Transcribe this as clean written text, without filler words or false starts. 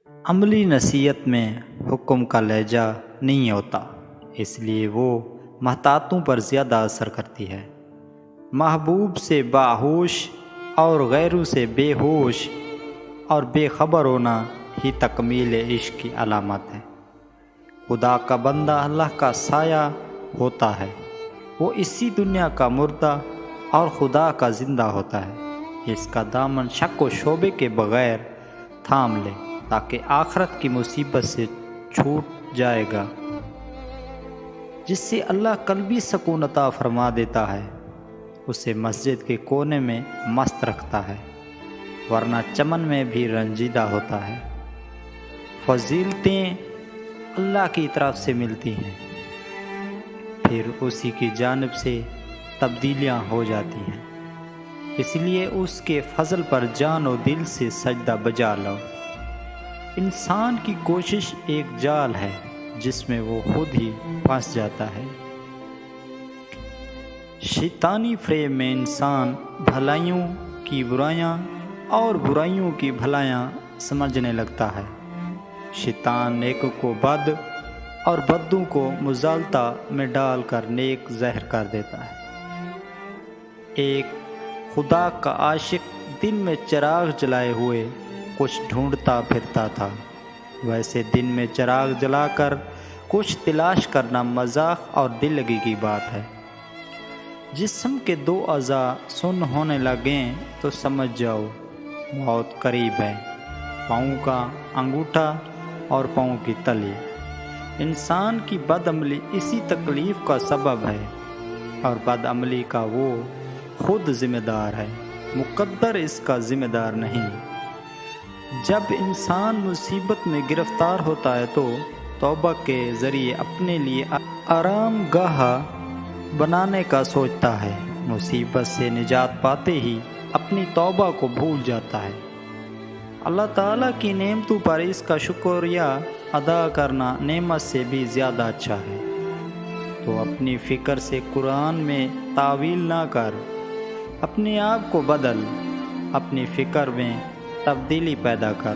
عملی نصیحت میں حکم کا لہجہ نہیں ہوتا، اس لیے وہ محتاطوں پر زیادہ اثر کرتی ہے۔ محبوب سے باہوش اور غیروں سے بے ہوش اور بے خبر ہونا ہی تکمیل عشق کی علامت ہے۔ خدا کا بندہ اللہ کا سایہ ہوتا ہے، وہ اسی دنیا کا مردہ اور خدا کا زندہ ہوتا ہے۔ اس کا دامن شک و شبے کے بغیر تھام لے تاکہ آخرت کی مصیبت سے چھوٹ جائے گا، جس سے اللہ قلبی سکون عطا فرما دیتا ہے، اسے مسجد کے کونے میں مست رکھتا ہے، ورنہ چمن میں بھی رنجیدہ ہوتا ہے۔ فضیلتیں اللہ کی طرف سے ملتی ہیں، پھر اسی کی جانب سے تبدیلیاں ہو جاتی ہیں، اس لیے اس کے فضل پر جان و دل سے سجدہ بجا لو۔ انسان کی کوشش ایک جال ہے جس میں وہ خود ہی پھنس جاتا ہے۔ شیطانی فریب میں انسان بھلائیوں کی برائیاں اور برائیوں کی بھلائیاں سمجھنے لگتا ہے۔ شیطان نیکوں کو بد اور بدوں کو مضالطہ میں ڈال کر نیک زہر کر دیتا ہے۔ ایک خدا کا عاشق دن میں چراغ جلائے ہوئے کچھ ڈھونڈتا پھرتا تھا، ویسے دن میں چراغ جلا کر کچھ تلاش کرنا مذاق اور دل لگی کی بات ہے۔ جسم کے دو اعضاء سن ہونے لگیں تو سمجھ جاؤ موت قریب ہے، پاؤں کا انگوٹھا اور پاؤں کی تلی۔ انسان کی بد عملی اسی تکلیف کا سبب ہے، اور بد عملی کا وہ خود ذمہ دار ہے، مقدر اس کا ذمہ دار نہیں۔ جب انسان مصیبت میں گرفتار ہوتا ہے تو توبہ کے ذریعے اپنے لیے آرام گاہ بنانے کا سوچتا ہے، مصیبت سے نجات پاتے ہی اپنی توبہ کو بھول جاتا ہے۔ اللہ تعالیٰ کی نعمتوں پر اس کا شکریہ ادا کرنا نعمت سے بھی زیادہ اچھا ہے۔ تو اپنی فکر سے قرآن میں تعویل نہ کر، اپنے آپ کو بدل، اپنی فکر میں تبدیلی پیدا کر۔